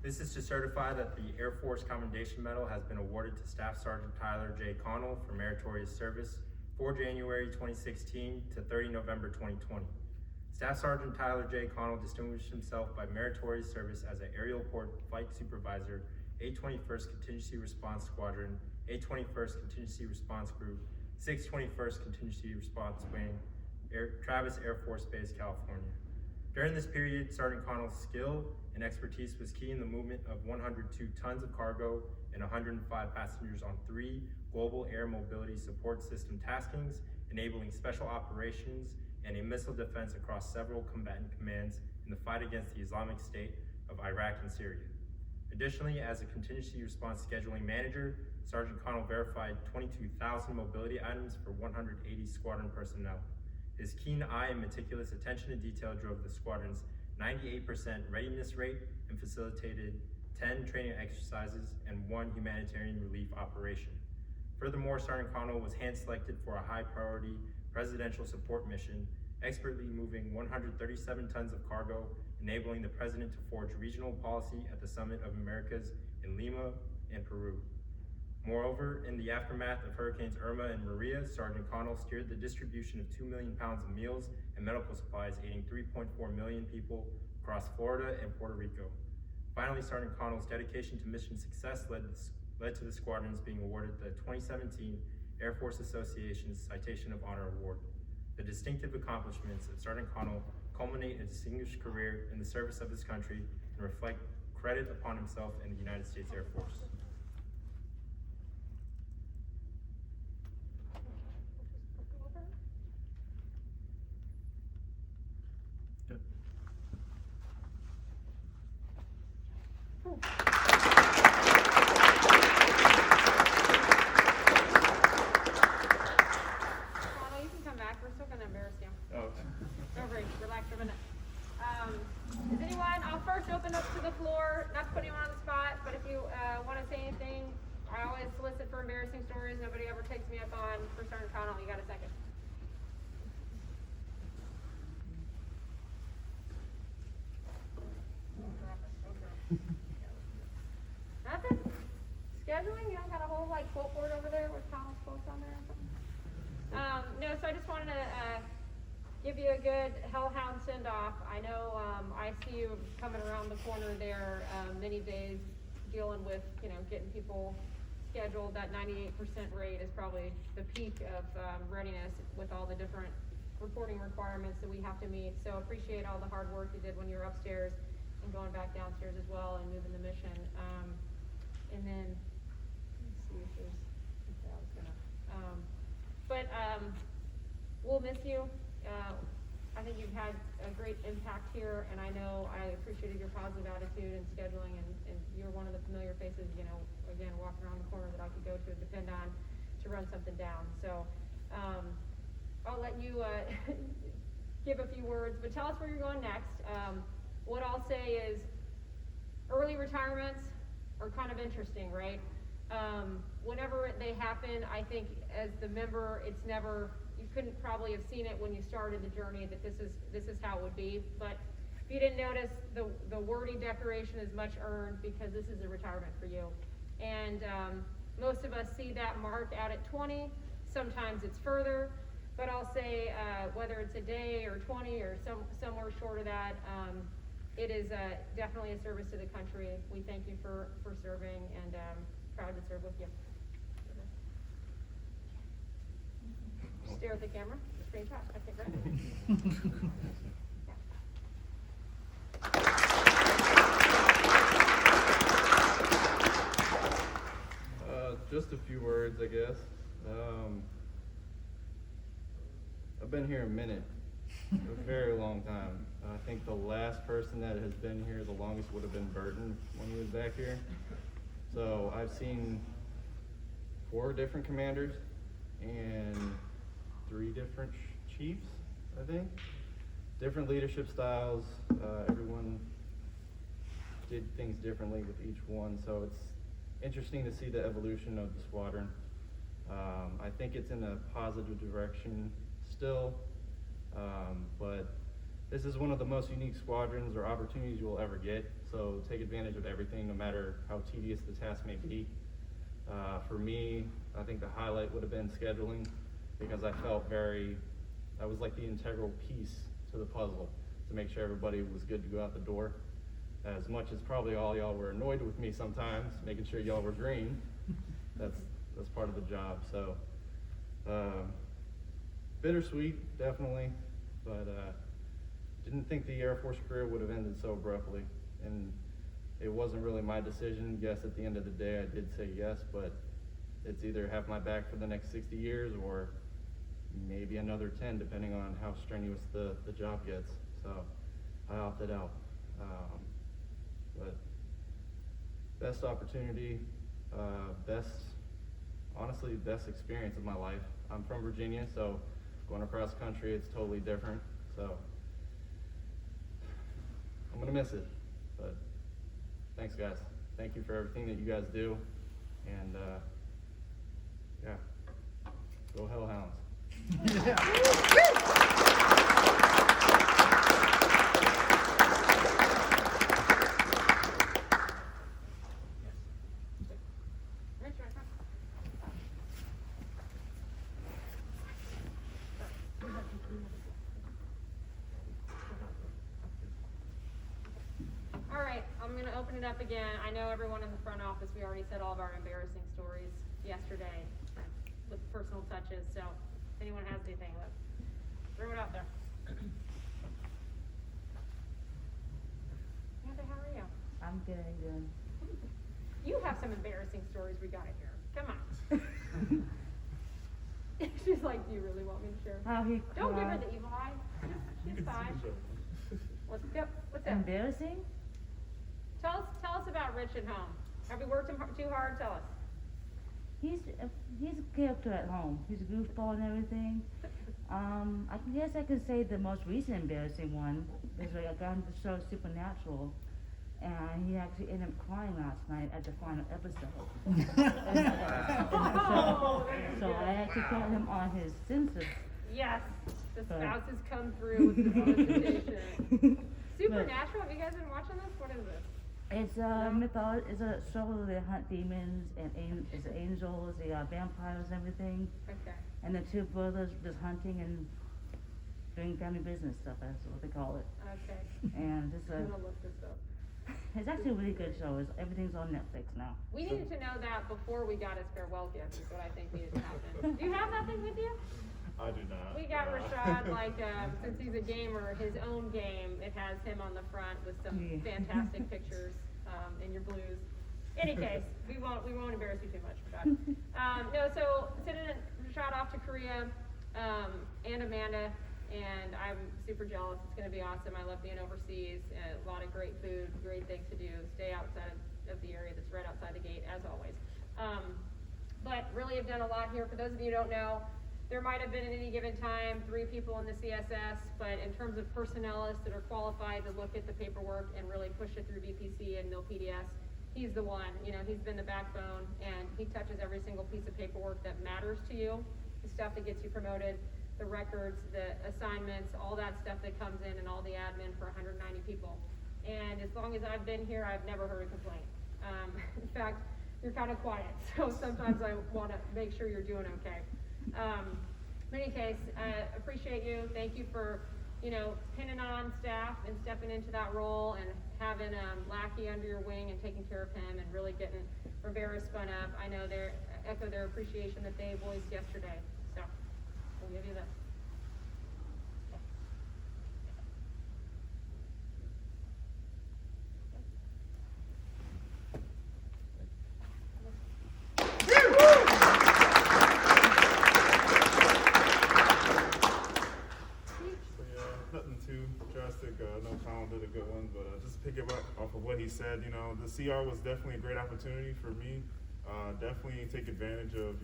This is to certify that the Air Force Commendation Medal has been awarded to Staff Sergeant Tyler J. Connell for meritorious service for January 2016 to 30 November 2020. Staff Sergeant Tyler J. Connell distinguished himself by meritorious service as an aerial port flight supervisor, 821st Contingency Response Squadron, 821st Contingency Response Group, 621st Contingency Response Wing, Travis Air Force Base, California. During this period, Sergeant Connell's skill and expertise was key in the movement of 102 tons of cargo and 105 passengers on 3 global air mobility support system taskings, enabling special operations and a missile defense across several combatant commands in the fight against the Islamic State of Iraq and Syria. Additionally, as a contingency response scheduling manager, Sergeant Connell verified 22,000 mobility items for 180 squadron personnel. His keen eye and meticulous attention to detail drove the squadron's 98% readiness rate and facilitated 10 training exercises and 1 humanitarian relief operation. Furthermore, Sergeant Connell was hand-selected for a high-priority presidential support mission, expertly moving 137 tons of cargo, enabling the president to forge regional policy at the Summit of Americas in Lima and Peru. Moreover, in the aftermath of Hurricanes Irma and Maria, Sergeant Connell steered the distribution of 2 million pounds of meals and medical supplies, aiding 3.4 million people across Florida and Puerto Rico. Finally, Sergeant Connell's dedication to mission success led to the squadrons being awarded the 2017 Air Force Association's Citation of Honor Award. The distinctive accomplishments of Sergeant Connell culminate a distinguished career in the service of his country and reflect credit upon himself and the United States Air Force. Embarrassing stories nobody ever takes me up on for Sergeant Connell. You got a second? Nothing? Scheduling? You don't got a whole quote board over there with Connell's quotes on there or something? No, so I just wanted to give you a good hellhound send-off. I know I see you coming around the corner there many days dealing with, getting people scheduled. That 98% rate is probably the peak of readiness with all the different reporting requirements that we have to meet. So appreciate all the hard work you did when you were upstairs and going back downstairs as well and moving the mission. And then, let's see if there's, I was gonna, we'll miss you. I think you've had a great impact here, and I know I appreciated your positive attitude and scheduling, and you're one of the familiar faces, again, walking around the corner that I could go to and depend on to run something down. So I'll let you give a few words, but tell us where you're going next. What I'll say is early retirements are kind of interesting, right? Whenever they happen, I think as the member, it's never, you couldn't probably have seen it when you started the journey that this is how it would be. But if you didn't notice, the wordy declaration is much earned because this is a retirement for you. And most of us see that mark out at 20. Sometimes it's further, but I'll say whether it's a day or 20 or somewhere short of that, it is definitely a service to the country. We thank you for serving, and proud to serve with you. Stare at the camera. Screenshot. Okay, great. Just a few words, I guess. I've been here a minute, a very long time. I think the last person that has been here the longest would have been Burton when he was back here. So I've seen 4 different commanders and 3 different chiefs, I think. Different leadership styles. Everyone did things differently with each one, so it's interesting to see the evolution of the squadron. I think it's in a positive direction still, but this is one of the most unique squadrons or opportunities you will ever get. So take advantage of everything, no matter how tedious the task may be. For me, I think the highlight would have been scheduling, because I felt I was like the integral piece to the puzzle to make sure everybody was good to go out the door. As much as probably all y'all were annoyed with me sometimes, making sure y'all were green, that's part of the job. So bittersweet, definitely, but didn't think the Air Force career would have ended so abruptly, and it wasn't really my decision. Yes, at the end of the day, I did say yes, but it's either have my back for the next 60 years or maybe another 10, depending on how strenuous the job gets. So I opted out. But best opportunity, honestly, best experience of my life. I'm from Virginia, so going across country, it's totally different. So I'm gonna miss it, but thanks, guys. Thank you for everything that you guys do, and yeah, go Hellhounds. Rich, right front. All right, I'm gonna open it up again. I know everyone in the front office, we already said all of our embarrassing stories yesterday with personal touches, so if anyone has anything, let's throw it out there. Amanda, how are you? I'm good. You have some embarrassing stories we gotta hear. Come on. She's like, do you really want me to share? How he Don't give her cried. the evil eye. She's fine. What's that? Embarrassing? Tell us about Rich at home. Have we worked him too hard? Tell us. He's a character at home. He's a goofball and everything. I guess I could say the most recent embarrassing one is like I got him to show Supernatural, and he actually ended up crying last night at the final episode. Oh, So I actually got him on his senses. yes, the But- spouse has come through with the solicitation. Supernatural? Have you guys been watching this? What is this? It's a it's a show where they hunt demons and it's angels, vampires and everything. Okay. And the two brothers just hunting and doing family business stuff, that's what they call it. Okay. And I'm gonna look this up. it's actually a really good show. Everything's on Netflix now. We needed to know that before we got his farewell gift, is what I think needed to happen. Do you have nothing with you? I do not. We got Rashad, since he's a gamer, his own game, it has him on the front with some Yeah. fantastic pictures, in your blues. Any case, we won't embarrass you too much, Rashad. No, so sending Rashad off to Korea, and Amanda, and I'm super jealous. It's gonna be awesome. I love being overseas, a lot of great food, great things to do. Stay outside of the area that's right outside the gate, as always. But really have done a lot here. For those of you who don't know, there might have been at any given time 3 people in the CSS, but in terms of personnelists that are qualified to look at the paperwork and really push it through VPC and MilPDS, he's the one. You know, he's been the backbone, and he touches every single piece of paperwork that matters to you, the stuff that gets you promoted, the records, the assignments, all that stuff that comes in, and all the admin for 190 people. And as long as I've been here, I've never heard a complaint. In fact, you're kind of quiet, so sometimes I want to make sure you're doing okay. In any case, appreciate you. Thank you for, pinning on staff and stepping into that role and having Lackey under your wing and taking care of him and really getting Rivera spun up. I know they echo their appreciation that they voiced yesterday. So we'll give you this. Nothing too drastic. No Colin did a good one, but just to pick it up off of what he said, the CR was definitely a great opportunity for me. Definitely take advantage of,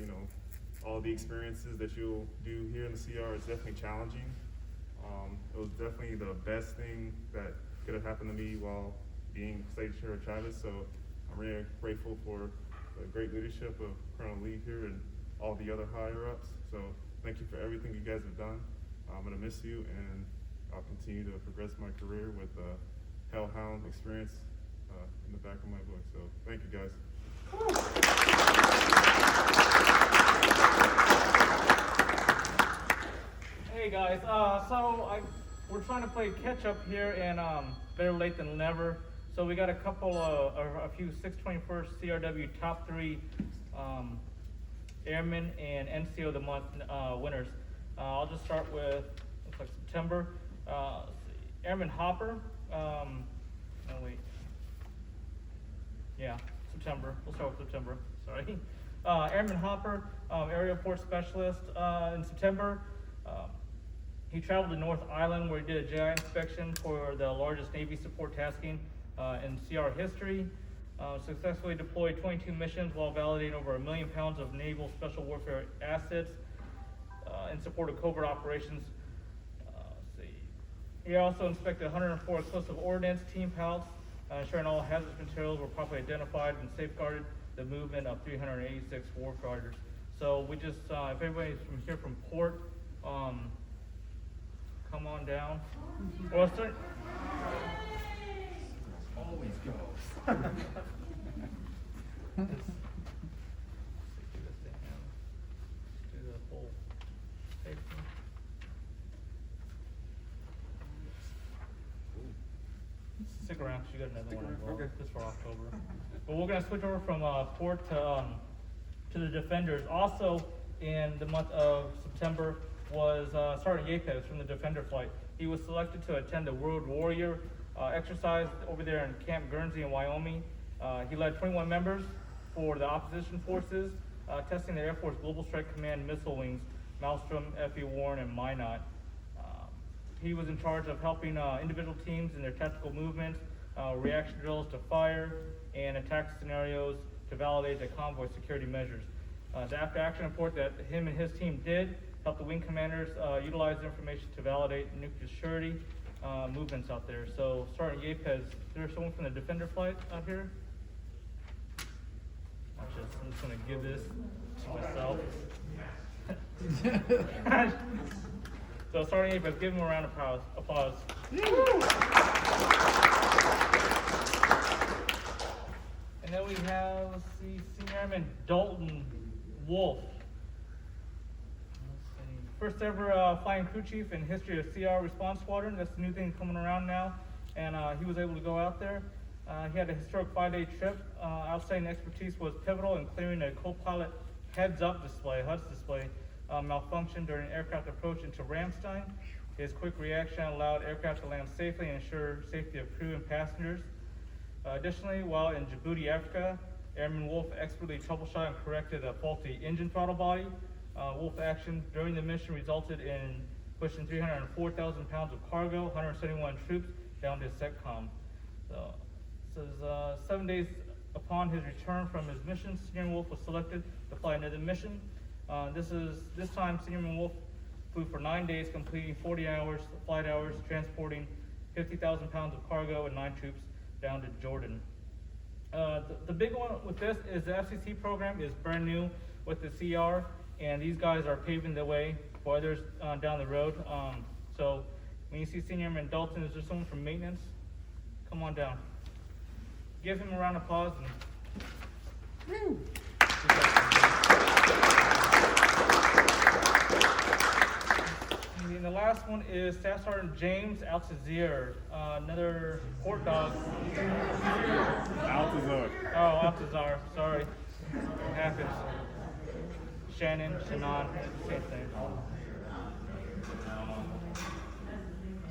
all the experiences that you'll do here in the CR. It's definitely challenging. It was definitely the best thing that could have happened to me while being State Chair of Travis. So I'm really grateful for the great leadership of Colonel Lee here and all the other higher ups. So thank you for everything you guys have done. I'm gonna miss you, and I'll continue to progress my career with hellhound experience in the back of my book. So thank you guys. Hey guys, we're trying to play catch up here, and better late than never. So we got a few 621st CRW top 3 Airmen and NCO of the Month winners. I'll just start with, looks like September. Let's see, Airman Hopper. September. We'll start with September. Sorry. Airman Hopper, area report specialist. In September, he traveled to North Island where he did a GI inspection for the largest Navy support tasking in CR history. Successfully deployed 22 missions while validating over 1 million pounds of naval special warfare assets in support of covert operations. Let's see. He also inspected 104 explosive ordnance team pallets, ensuring all hazardous materials were properly identified and safeguarded the movement of 386 warfighters. So we just, if anybody's from here from Port, come on down. Well, Always goes. Do the whole safety. Stick around, 'cause you got another one as well, just for October. But we're gonna switch over from Port to the Defenders. Also, in the month of September was Sergeant Yapez from the Defender flight. He was selected to attend the World Warrior exercise over there in Camp Guernsey in Wyoming. He led 21 members for the opposition forces, testing the Air Force Global Strike Command missile wings, Maelstrom, F.E. Warren, and Minot. He was in charge of helping individual teams in their tactical movements, reaction drills to fire, and attack scenarios to validate the convoy security measures. The after-action report that him and his team did helped the wing commanders utilize the information to validate nuclear surety movements out there. So, Sergeant Yapez, is there someone from the Defender flight out here? I'm just gonna give this to myself. So, Sergeant Yapez, give him a round of applause. And then we have, let's see, Senior Airman Dalton Wolf. First ever flying crew chief in history of CR Response Squadron. That's the new thing coming around now. And he was able to go out there. He had a historic 5-day trip. Outstanding expertise was pivotal in clearing a co-pilot heads-up display, HUD's display, malfunction during an aircraft approach into Ramstein. His quick reaction allowed aircraft to land safely and ensure safety of crew and passengers. Additionally, while in Djibouti, Africa, Airman Wolf expertly troubleshot and corrected a faulty engine throttle body. Wolf action during the mission resulted in pushing 304,000 pounds of cargo, 171 troops down to SETCOM. So, this is 7 days upon his return from his mission, Senior Wolf was selected to fly another mission. This time, Senior Wolf flew for 9 days, completing 40 flight hours, transporting 50,000 pounds of cargo and 9 troops down to Jordan. The big one with this is the FCC program is brand new with the CR, and these guys are paving the way for others down the road. So when you see Senior Airman Dalton, is there someone from maintenance? Come on down. Give him a round of applause. And the last one is Staff Sergeant James Altazier, another port dog. Altazar. Oh, Altazar, sorry. It happens. Shannon, Shannon, same thing.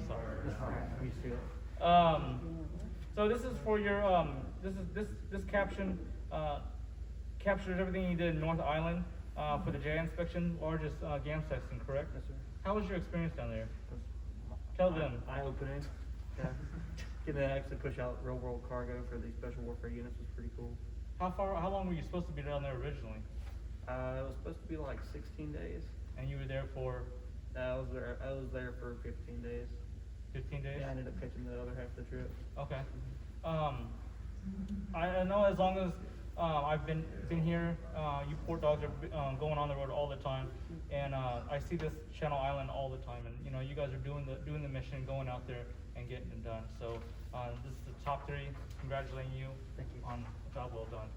Sorry. So this is for your this caption captures everything you did in North Island for the J inspection, largest GAMS testing, correct? Yes, sir. How was your experience down there? Tell them. Eye-opening. Yeah. Getting to actually push out real-world cargo for these special warfare units was pretty cool. How long were you supposed to be down there originally? It was supposed to be like 16 days. And you were there for I was there for 15 days. 15 days? Yeah, I ended up catching the other half of the trip. Okay. I know as long as I've been here. You poor dogs are going on the road all the time, and I see this Channel Island all the time. And you know, you guys are doing the mission, going out there and getting it done. So this is the top 3. Congratulating you. Thank you. On a job well done.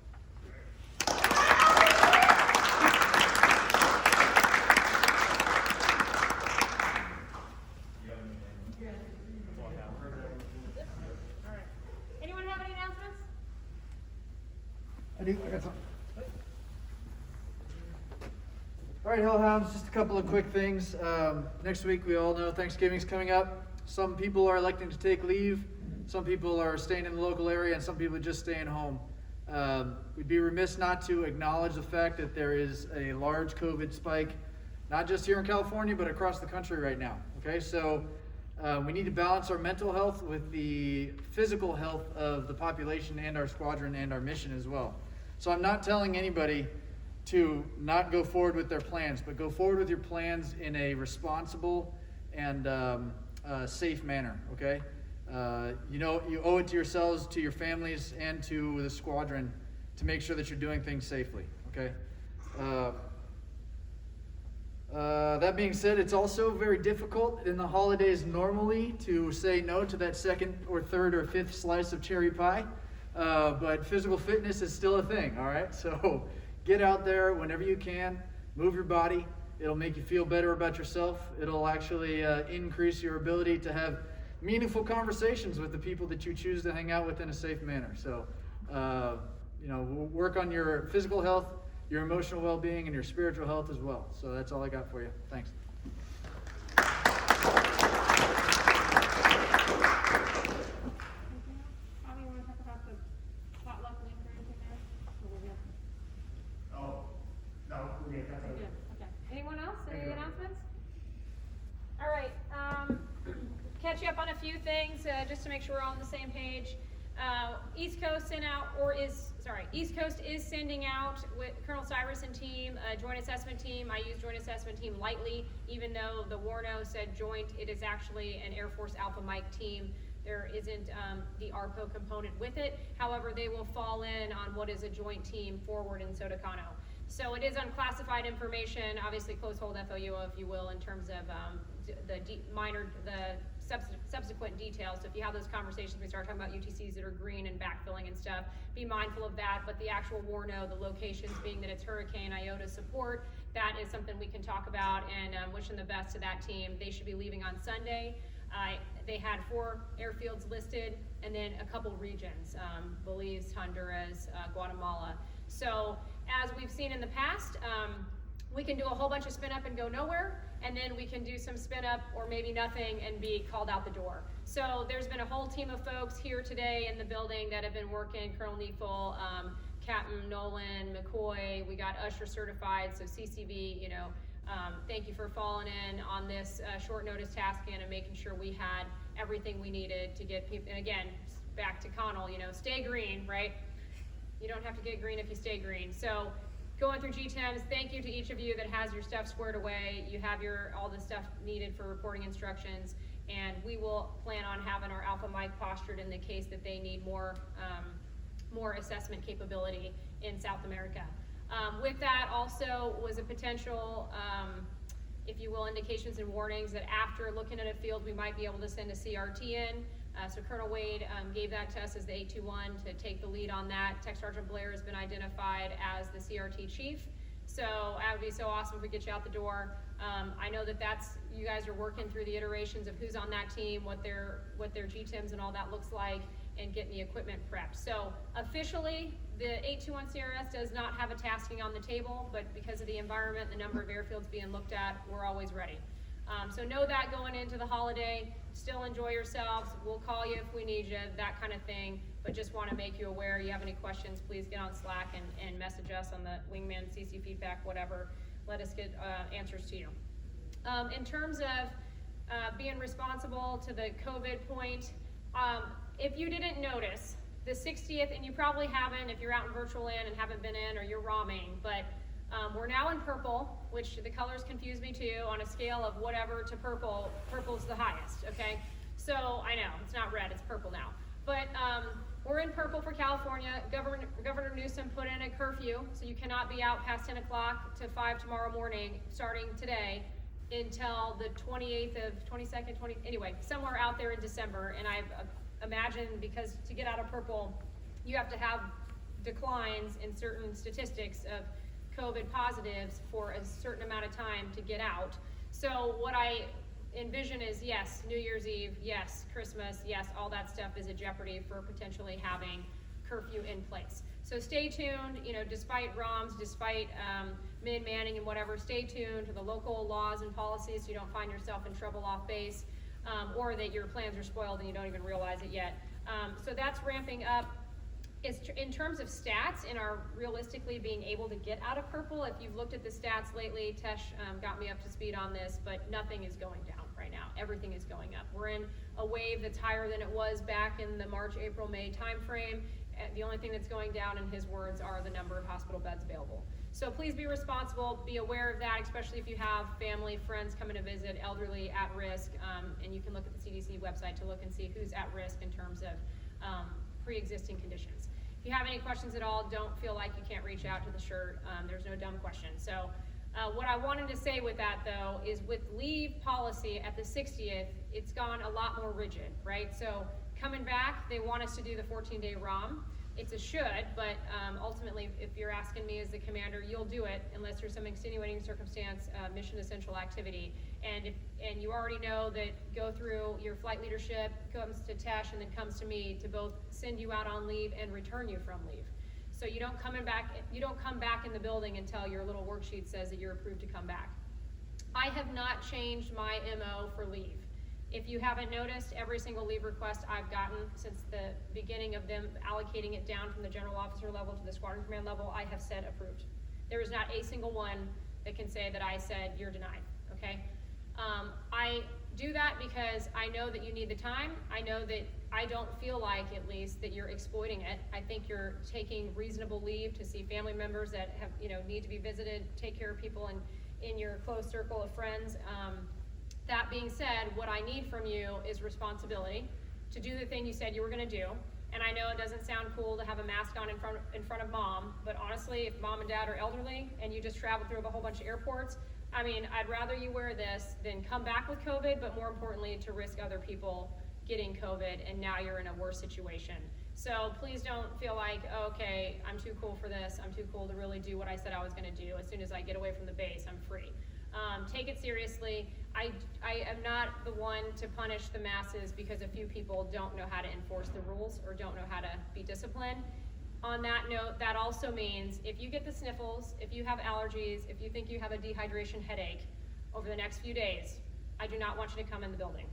All right. Anyone have any announcements? I do, I got something. All right, Hellhounds, just a couple of quick things. Next week, we all know Thanksgiving's coming up. Some people are electing to take leave. Some people are staying in the local area, and some people are just staying home. We'd be remiss not to acknowledge the fact that there is a large COVID spike, not just here in California, but across the country right now. Okay, so we need to balance our mental health with the physical health of the population and our squadron and our mission as well. So I'm not telling anybody to not go forward with their plans, but go forward with your plans in a responsible and safe manner, okay? You know, you owe it to yourselves, to your families, and to the squadron to make sure that you're doing things safely, okay? That being said, it's also very difficult in the holidays normally to say no to that second or third or fifth slice of cherry pie, but physical fitness is still a thing, all right? So get out there whenever you can, move your body. It'll make you feel better about yourself. It'll actually increase your ability to have meaningful conversations with the people that you choose to hang out with in a safe manner. So, you know, work on your physical health, your emotional well-being, and your spiritual health as well. So that's all I got for you. Thanks. Tommy, you want to talk about the potluck link or anything there? Or we're good? Oh, no, we're good, that's Good, okay. okay. Anyone else? Thank Any you. announcements? All right, catch you up on a few things, just to make sure we're all on the same page. East Coast is sending out with Colonel Cyrus and team, a joint assessment team. I use joint assessment team lightly, even though the Warno said joint, it is actually an Air Force Alpha Mike team. There isn't the ARPO component with it. However, they will fall in on what is a joint team forward in Sotacano. So it is unclassified information, obviously close hold FOUO, if you will, in terms of the subsequent details. So if you have those conversations, we start talking about UTCs that are green and backfilling and stuff, be mindful of that. But the actual Warno, the locations being that it's Hurricane Iota support, that is something we can talk about, and wish them the best to that team. They should be leaving on Sunday. They had 4 airfields listed, and then a couple regions, Belize, Honduras, Guatemala. So as we've seen in the past, we can do a whole bunch of spin up and go nowhere, and then we can do some spin up or maybe nothing and be called out the door. So there's been a whole team of folks here today in the building that have been working, Colonel Neefel, Captain Nolan, McCoy, we got Usher certified, so CCB, you know, thank you for falling in on this short notice tasking and making sure we had everything we needed to get people, and again, back to Connell, you know, stay green, right? You don't have to get green if you stay green. So going through GTEMs, thank you to each of you that has your stuff squared away. You have all the stuff needed for reporting instructions, and we will plan on having our Alpha Mike postured in the case that they need more assessment capability in South America. With that also was a potential, if you will, indications and warnings that after looking at a field, we might be able to send a CRT in. So Colonel Wade gave that to us as the 821 to take the lead on that. Tech Sergeant Blair has been identified as the CRT chief. So that would be so awesome if we get you out the door. I know that you guys are working through the iterations of who's on that team, what their GTIMs and all that looks like, and getting the equipment prepped. So officially, the 821 CRS does not have a tasking on the table, but because of the environment, the number of airfields being looked at, we're always ready. So know that going into the holiday, still enjoy yourselves. We'll call you if we need you, that kind of thing. But just want to make you aware, you have any questions, please get on Slack and message us on the Wingman CC feedback, whatever. Let us get answers to you. In terms of being responsible to the COVID point, if you didn't notice, the 60th, and you probably haven't if you're out in virtual land and haven't been in, or you're romming, but we're now in purple, which the colors confuse me too, on a scale of whatever to purple. Purple's the highest, okay? So I know, it's not red, it's purple now. But we're in purple for California. Governor Newsom put in a curfew, so you cannot be out past 10 o'clock to 5 tomorrow morning, starting today, until the 22nd, anyway, somewhere out there in December. And I imagine, because to get out of purple, you have to have declines in certain statistics of COVID positives for a certain amount of time to get out. So what I envision is, yes, New Year's Eve, yes, Christmas, yes, all that stuff is a jeopardy for potentially having curfew in place. So stay tuned, despite ROMs, despite min-manning and whatever, stay tuned to the local laws and policies so you don't find yourself in trouble off base, or that your plans are spoiled and you don't even realize it yet. So that's ramping up. In terms of stats and our realistically being able to get out of purple, if you've looked at the stats lately, Tesh got me up to speed on this, but nothing is going down right now. Everything is going up. We're in a wave that's higher than it was back in the March, April, May timeframe. The only thing that's going down, in his words, are the number of hospital beds available. So please be responsible, be aware of that, especially if you have family, friends coming to visit, elderly, at risk, and you can look at the CDC website to look and see who's at risk in terms of pre-existing conditions. If you have any questions at all, don't feel like you can't reach out to the shirt. There's no dumb questions. So what I wanted to say with that, though, is with leave policy at the 60th, it's gone a lot more rigid, right? So coming back, they want us to do the 14-day ROM. It's a should, but ultimately, if you're asking me as the commander, you'll do it unless there's some extenuating circumstance, mission essential activity. And you already know that go through your flight leadership, comes to Tesh, and then comes to me to both send you out on leave and return you from leave. So you don't come back in the building until your little worksheet says that you're approved to come back. I have not changed my MO for leave. If you haven't noticed, every single leave request I've gotten since the beginning of them allocating it down from the general officer level to the squadron command level, I have said approved. There is not a single one that can say that I said you're denied, okay? I do that because I know that you need the time. I know that I don't feel like, at least, that you're exploiting it. I think you're taking reasonable leave to see family members that have, need to be visited, take care of people in your close circle of friends. That being said, what I need from you is responsibility to do the thing you said you were gonna do. And I know it doesn't sound cool to have a mask on in front of mom, but honestly, if mom and dad are elderly and you just travel through a whole bunch of airports, I mean, I'd rather you wear this than come back with COVID, but more importantly, to risk other people getting COVID, and now you're in a worse situation. So please don't feel like, oh, okay, I'm too cool for this, I'm too cool to really do what I said I was gonna do. As soon as I get away from the base, I'm free. Take it seriously. I am not the one to punish the masses because a few people don't know how to enforce the rules or don't know how to be disciplined. On that note, that also means if you get the sniffles, if you have allergies, if you think you have a dehydration headache over the next few days, I do not want you to come in the building,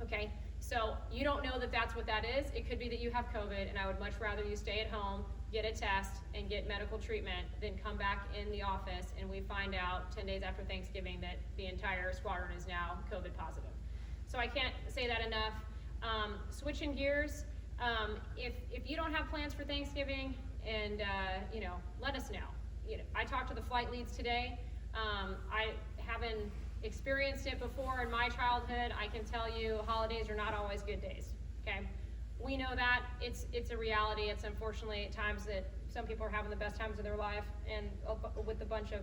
okay? So you don't know that that's what that is. It could be that you have COVID, and I would much rather you stay at home, get a test, and get medical treatment than come back in the office and we find out 10 days after Thanksgiving that the entire squadron is now COVID positive. So I can't say that enough. Switching gears, if you don't have plans for Thanksgiving, and let us know. I talked to the flight leads today. I haven't experienced it before in my childhood. I can tell you holidays are not always good days, okay? We know that. It's a reality. It's unfortunately at times that some people are having the best times of their life and with a bunch of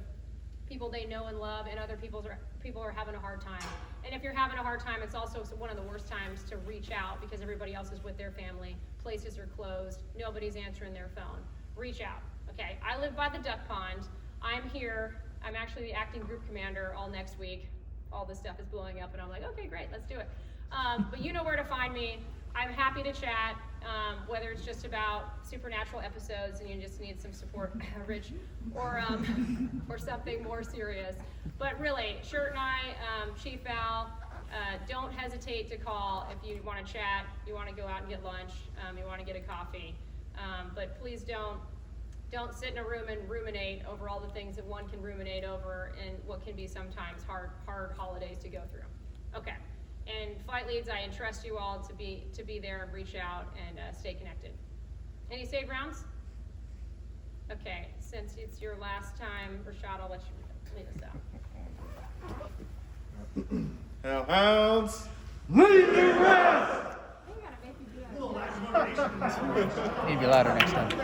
people they know and love, and other people are having a hard time. And if you're having a hard time, it's also one of the worst times to reach out because everybody else is with their family, places are closed, nobody's answering their phone. Reach out, okay? I live by the duck pond. I'm here. I'm actually the acting group commander all next week. All this stuff is blowing up and I'm like, okay, great, let's do it. But you know where to find me. I'm happy to chat, whether it's just about supernatural episodes and you just need some support, Rich, or something more serious. But really, Shirt and I, Chief Val, don't hesitate to call if you want to chat, you want to go out and get lunch, you want to get a coffee. But please don't sit in a room and ruminate over all the things that one can ruminate over in what can be sometimes hard holidays to go through. Okay. And flight leads, I entrust you all to be there and reach out and stay connected. Any saved rounds? Okay, since it's your last time, Rashad, I'll let you lead us out. Hellhounds, Leave your rest! We gotta make you do that. Little last one. operations. Need to be louder next time.